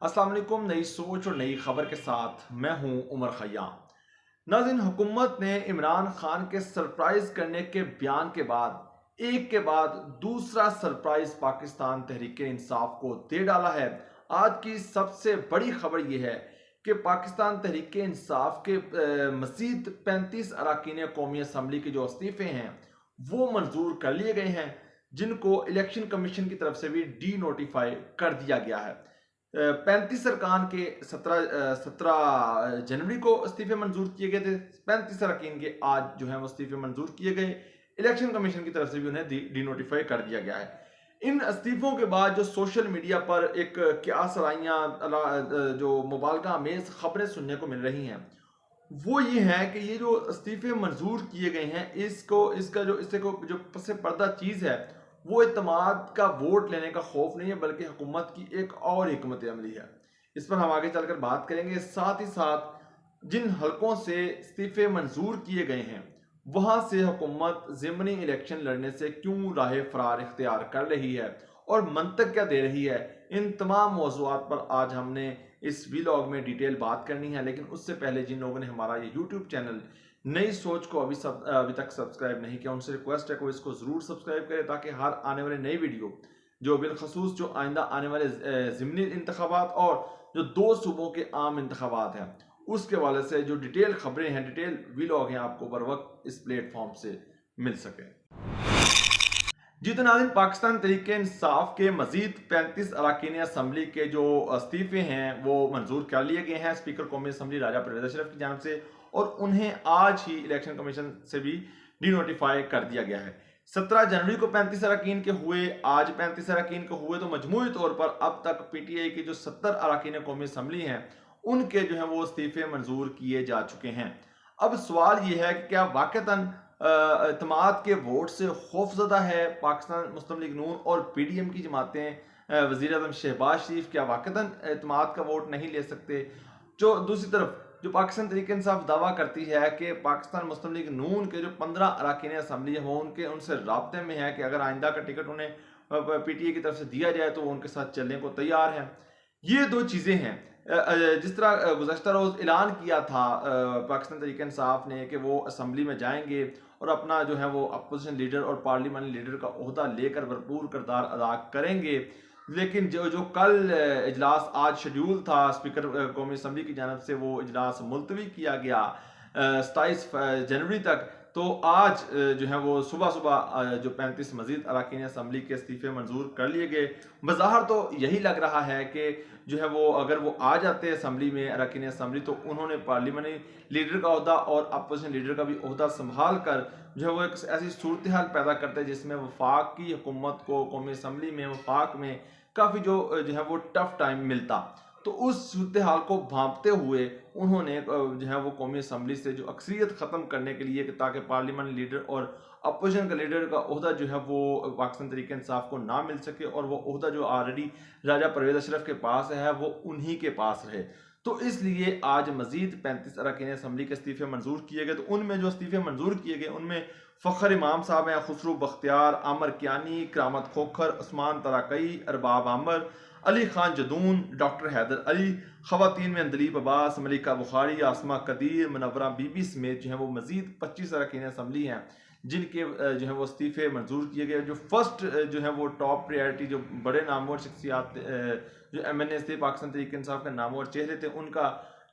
अस्सलाम वालेकुम। नई सोच और नई खबर के साथ मैं हूं उमर खयाम। नाज़रीन, हुकूमत ने इमरान खान के सरप्राइज करने के बयान के बाद एक के बाद दूसरा सरप्राइज पाकिस्तान तहरीक इंसाफ को दे डाला है। आज की सबसे बड़ी खबर यह है कि पाकिस्तान तहरीक इंसाफ के मजीद 35 अरकान कौमी असम्बली के जो इस्तीफ़े हैं वो मंजूर कर लिए गए हैं, जिनको इलेक्शन कमीशन की तरफ से भी डी नोटिफाई कर दिया गया है। 35 अरकान के 17 जनवरी को इस्तीफे मंजूर किए गए थे। 35 अरकान के आज जो है वो इस्तीफे मंजूर किए गए। इलेक्शन कमीशन की तरफ से भी उन्हें डी नोटिफाई कर दिया गया है। इन इस्तीफों के बाद जो सोशल मीडिया पर एक क्या सराइयाँ जो मुबालगा अमेज खबरें सुनने को मिल रही हैं वो ये है कि ये जो इस्तीफे मंजूर किए गए हैं इससे को जो पस पर्दा चीज़ है वो इत्तेमाद का वोट लेने का खौफ नहीं है, बल्कि हुकूमत की एक और हिकमत अमली है। इस पर हम आगे चलकर बात करेंगे। साथ ही साथ जिन हलकों से इस्तीफे मंजूर किए गए हैं वहां से हुकूमत ज़िमनी इलेक्शन लड़ने से क्यों राह फरार इख्तियार कर रही है और मंतक क्या दे रही है, इन तमाम मौज़ूआत पर आज हमने इस वीलॉग में डिटेल बात करनी है। लेकिन उससे पहले जिन लोगों ने हमारा ये यूट्यूब चैनल नई सोच को अभी तक सब्सक्राइब नहीं किया, उनसे रिक्वेस्ट है कि वो इसको ज़रूर सब्सक्राइब करें, ताकि हर आने वाले नई वीडियो जो बिलखसूस जो आइंदा आने वाले ज़िमनी इंतखाबात और जो 2 सूबों के आम इंतखाबात हैं उसके वाले से जो डिटेल खबरें हैं, डिटेल वीलॉग हैं, आपको बर वक्त इस प्लेटफॉर्म से मिल सके। जी तो नाज़रीन, पाकिस्तान तहरीक इंसाफ के मजीद 35 अरकान असम्बली के जो इस्तीफ़े हैं वो मंजूर कर लिए गए हैं स्पीकर कौमी असम्बली राजा परवेज़ अशरफ की जानब से, और उन्हें आज ही इलेक्शन कमीशन से भी डी नोटिफाई कर दिया गया है। 17 जनवरी को 35 अरकान के हुए, आज 35 अरकान के हुए, तो मजमूई तौर पर अब तक PTI की जो 70 अरकान कौमी असम्बली हैं उनके जो है वो इस्तीफ़े मंजूर किए जा चुके हैं। अब सवाल ये है कि क्या वाक़तन इत्तेमाद के वोट से खौफजदा है पाकिस्तान मुस्लिम लीग नून और PDM की जमातें, वज़ीर आज़म शहबाज शरीफ क्या वाक़तन इत्तेमाद का वोट नहीं ले सकते? जो दूसरी तरफ जो पाकिस्तान तहरीक इंसाफ दावा करती है कि पाकिस्तान मुस्लिम लीग नून के जो 15 अरकान असम्बली है वो उनसे राब्ते में है कि अगर आइंदा का टिकट उन्हें PTI की तरफ से दिया जाए तो वो उनके साथ चलने को तैयार है। ये 2 चीज़ें हैं। जिस तरह गुज़श्ता रोज़ ऐलान किया था पाकिस्तान तहरीक इंसाफ ने कि वो असम्बली में जाएंगे और अपना जो है वो अपोजिशन लीडर और पार्लियामेंट लीडर का ओहदा लेकर भरपूर किरदार अदा करेंगे, लेकिन जो कल इजलास आज शेड्यूल था स्पीकर कौमी असम्बली की जानब से, वो इजलास मुलतवी किया गया 27 जनवरी तक। तो आज जो है वो सुबह सुबह जो 35 मजीद अरकान असम्बली के इस्तीफ़े मंजूर कर लिए गए। बज़ाहिर तो यही लग रहा है कि जो है वो अगर वो आ जाते असम्बली में अरकान असम्बली तो उन्होंने पार्लियामेंट्री लीडर का ओहदा और अपोजिशन लीडर का भी ओहदा संभाल कर जो है वो एक ऐसी सूरत हाल पैदा करते हैं जिसमें वफाक की हुकूमत को कौमी असम्बली में वफाक में काफ़ी जो है वो टफ टाइम मिलता। तो उस सूरत हाल को भांपते हुए उन्होंने जो है वो कौमी असम्बली से जो अक्सरियत ख़त्म करने के लिए, ताकि पार्लियामेंट लीडर और अपोजिशन का लीडर का ओहदा जो है वो पाकिस्तान तहरीक इंसाफ को ना मिल सके और वो ओहदा जो ऑलरेडी राजा परवेज़ अशरफ के पास है वो उन्हीं के पास रहे। तो इसलिए आज मजीद 35 अरकान असम्बली के इस्तीफ़े मंजूर किए गए। तो उनमें जो इस्तीफ़े मंजूर किए गए उनमें फ़खर इमाम साहब हैं, खुसरू बख्तियार, आमर कियानी, करामत खोखर, उस्मान तराकई, अरबाब आमर, अली खान जदून, डॉक्टर हैदर अली, ख़वातीन में अंदलीब अब्बास, मलिका बुखारी, आसमा कदीर, मुनव्वरा बीबी समेत जो है वो मजीद 25 अरकान असम्बली हैं जिनके जो है वो इस्तीफ़े मंजूर किए गए। जो फर्स्ट जो है वो टॉप प्रायोरिटी जो बड़े नामवर शख्सियात जो MNAs थे, पाकिस्तान तहरीक इंसाफ के नामवर चेहरे थे, उनका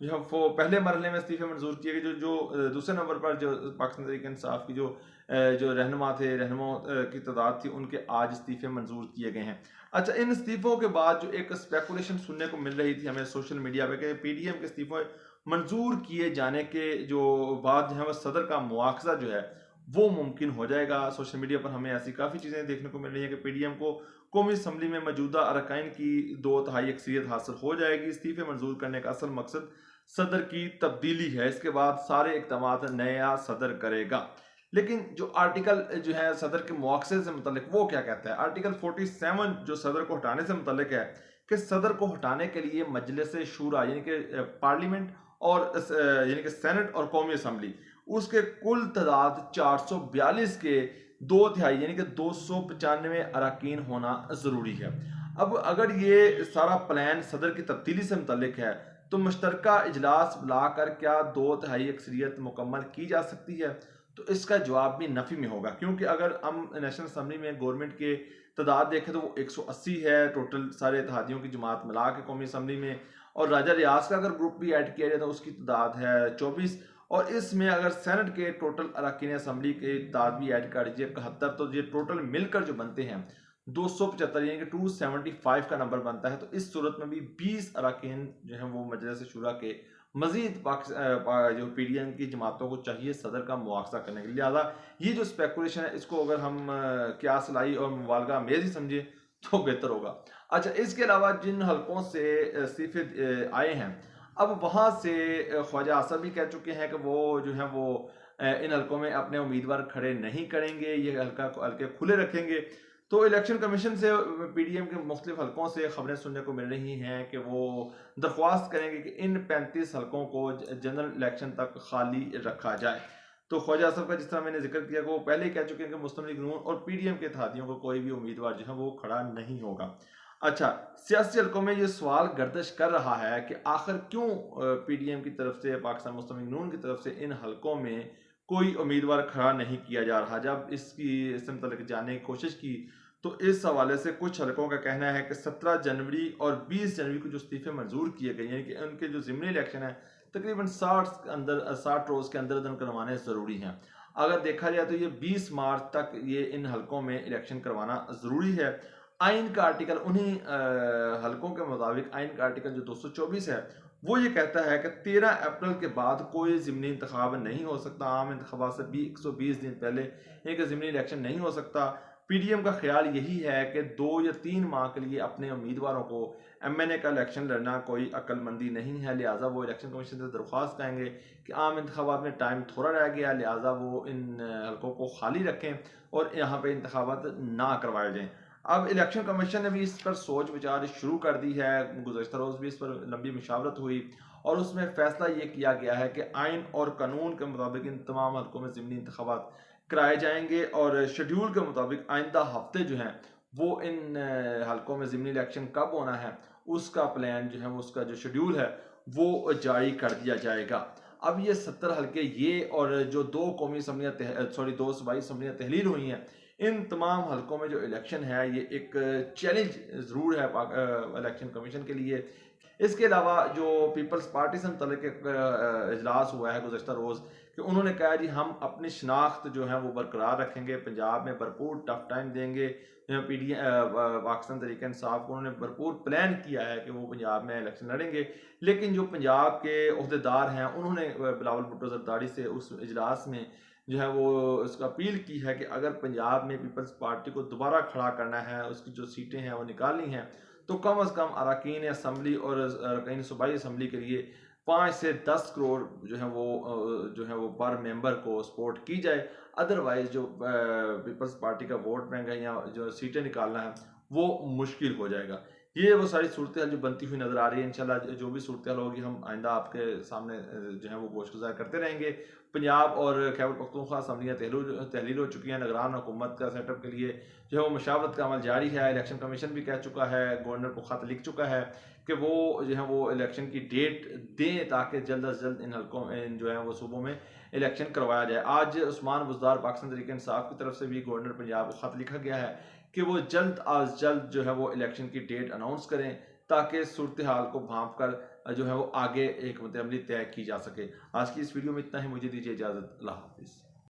जो है वो पहले मरहले में इस्तीफ़े मंजूर किए गए। जो दूसरे नंबर पर जो पाकिस्तान तहरीक इंसाफ की जो रहनुमा थे, रहनुमाओं की तादाद थी, उनके आज इस्तीफ़े मंजूर किए गए हैं। अच्छा, इन इस्तीफ़ों के बाद जो एक स्पेकुलेशन सुनने को मिल रही थी हमें सोशल मीडिया पे कि PDM के इस्तीफ़े मंजूर किए जाने के जो बाद जो है वो सदर का मुआवजा जो है वो मुमकिन हो जाएगा। सोशल मीडिया पर हमें ऐसी काफ़ी चीज़ें देखने को मिल रही हैं कि PDM को कौमी असम्बली में मौजूदा अरकान की 2/3 अक्सरियत हासिल हो जाएगी। इस्तीफ़े मंजूर करने का असल मकसद सदर की तब्दीली है। इसके बाद सारे इक़दामात नया सदर करेगा। लेकिन जो आर्टिकल जो है सदर के मुआवजे से मुतल्लिक वो क्या कहता है? आर्टिकल 47 जो सदर को हटाने से मुतल्लिक है कि सदर को हटाने के लिए मजलिस शूरा यानी कि पार्लियामेंट और यानी कि सेनेट और कौमी असम्बली उसके कुल तादाद 442 के 2/3 यानी कि 295 अरकान होना ज़रूरी है। अब अगर ये सारा प्लान सदर की तब्दीली से मुतल्लिक है तो मुश्तरका इजलास बुलाकर क्या 2/3 अक्सरियत मुकम्मल की जा सकती है? तो इसका जवाब भी नफ़ी में होगा, क्योंकि अगर हम नेशनल असम्बली में गवर्नमेंट के तादाद देखें तो वो 180 है टोटल सारे इत्तेहादियों की जमात मिला के कौमी असम्बली में, और राजा रियाज का अगर ग्रुप भी ऐड किया जाए तो उसकी तादाद है 24, और इसमें अगर सेनेट के टोटल अरकान असम्बली की तादाद भी ऐड कर दीजिए 71, तो ये टोटल मिलकर जो बनते हैं 275 यानी कि 275 का नंबर बनता है। तो इस सूरत में भी 20 अरकान जो हैं वो मजलिस शुरा के मजीद जो पीडीएम की जमातों को चाहिए सदर का मुआवजा करने के लिए। लिहाजा ये जो स्पेकुलेशन है इसको अगर हम क्यास लाई और मुबालगा मेज ही समझे तो बेहतर होगा। अच्छा, इसके अलावा जिन हलकों से इस्तीफे आए हैं, अब वहाँ से ख्वाजा आसफ भी कह चुके हैं कि वो जो है वो इन हलकों में अपने उम्मीदवार खड़े नहीं करेंगे, ये हल्के खुले रखेंगे। तो इलेक्शन कमीशन से पीडीएम के मुख्तलिफ हलकों से खबरें सुनने को मिल रही हैं कि वो दरख्वास्त करेंगे कि इन 35 हलकों को जनरल इलेक्शन तक खाली रखा जाए। तो ख्वाजा आसफ का जिस तरह मैंने जिक्र किया कि वो पहले ही कह चुके हैं कि मुस्लिम लीग नून और पीडीएम के इत्तेहादियों को कोई भी उम्मीदवार जो है वो खड़ा नहीं होगा। अच्छा, सियासी हलकों में ये सवाल गर्दिश कर रहा है कि आखिर क्यों पीडीएम की तरफ से, पाकिस्तान मुस्लिम लीग नून की तरफ से इन हलकों में कोई उम्मीदवार खड़ा नहीं किया जा रहा। जब इससे मुतल्लिक जानने की कोशिश की तो इस हवाले से कुछ हलकों का कहना है कि 17 जनवरी और 20 जनवरी को जो इस्तीफे मंजूर किए गए, यानी कि उनके जो ज़िमनी इलेक्शन है तकरीबन 60 रोज़ के अंदर करवाने ज़रूरी हैं। अगर देखा जाए तो ये 20 मार्च तक ये इन हलकों में इलेक्शन करवाना ज़रूरी है। आइन का आर्टिकल उन्हीं हलकों के मुताबिक आइन का आर्टिकल जो 224 है वो ये कहता है कि 13 अप्रैल के बाद कोई ज़िमनी इंतखाब नहीं हो सकता। आम इंतखाबात से भी 120 दिन पहले एक ज़िमनी इलेक्शन नहीं हो सकता। पीडीएम का ख्याल यही है कि 2 या 3 माह के लिए अपने उम्मीदवारों को एमएनए का इलेक्शन लड़ना कोई अक्लमंदी नहीं है। लिहाजा वो इलेक्शन कमीशन से दरख्वास्त करेंगे कि आम इंतखाबात में टाइम थोड़ा रह गया, लिहाजा वो इन हलकों को खाली रखें और यहाँ पे इंतखाबात ना करवाए जाएँ। अब इलेक्शन कमीशन ने भी इस पर सोच विचार शुरू कर दी है। गुज़श्ता रोज़ भी इस पर लंबी मुशावरत हुई और उसमें फैसला ये किया गया है कि आइन और कानून के मुताबिक इन तमाम हलकों में ज़िमनी इंतखाबात कराए जाएंगे और शेड्यूल के मुताबिक आइंदा हफ्ते जो हैं वो इन हलकों में ज़िमनी इलेक्शन कब होना है उसका प्लान जो है वो उसका जो शेड्यूल है वो जारी कर दिया जाएगा। अब ये 70 हलके ये और जो 2 कौमी असम्बलियाँ 2 सूबाई असम्बलियाँ तहलील हुई हैं, इन तमाम हलकों में जो इलेक्शन है ये एक चैलेंज ज़रूर है इलेक्शन कमीशन के लिए। इसके अलावा जो पीपल्स पार्टी से मुतल्लिक इजलास हुआ है गुज़श्ता रोज़ कि उन्होंने कहा जी हम अपनी शनाख्त जो है वो बरकरार रखेंगे, पंजाब में भरपूर टफ टाइम देंगे। पाकिस्तान तहरीक इंसाफ को उन्होंने भरपूर प्लान किया है कि वो पंजाब में इलेक्शन लड़ेंगे, लेकिन जो पंजाब के अहदेदार हैं उन्होंने बिलावल भुट्टो ज़रदारी से उस इजलास में जो है वो उसका अपील की है कि अगर पंजाब में पीपल्स पार्टी को दोबारा खड़ा करना है, उसकी जो सीटें हैं वो निकालनी हैं, तो कम अज़ कम अरकान असम्बली और अरकान सूबाई असम्बली के लिए 5 से 10 करोड़ जो है वो पर मेंबर को सपोर्ट की जाए। अदरवाइज जो पीपल्स पार्टी का वोट बैंक है या जो सीटें निकालना है वो मुश्किल हो जाएगा। ये वो सारी सूरत हाल जो बनती हुई नज़र आ रही है। इंशाल्लाह जो भी सूरत हाल होगी हम आइंदा आपके सामने जो है वो गोशगुजार करते रहेंगे। पंजाब और खैबर पख्तूनख्वा असम्बलियाँ तहलील हो चुकी हैं। निगरान हुकूमत का सेटअप के लिए जो है वो मशावरत का अमल जारी है। इलेक्शन कमीशन भी कह चुका है, गवर्नर को ख़त लिख चुका है कि वो जो है वो इलेक्शन की डेट दें ताकि जल्द अज जल्द इन हलकों में जो है वो सूबों में इलेक्शन करवाया जाए। आज उस्मान बुज़दार पाकिस्तान तहरीक इंसाफ की तरफ से भी गवर्नर पंजाब को ख़त लिखा गया है कि वो जल्द अज जल्द जो है वो इलेक्शन की डेट अनाउंस करें ताकि सूरत हाल को भांप कर जो है वो आगे एक अमली तय की जा सके। आज की इस वीडियो में इतना ही, मुझे दीजिए इजाज़त। अल्लाह हाफिज़।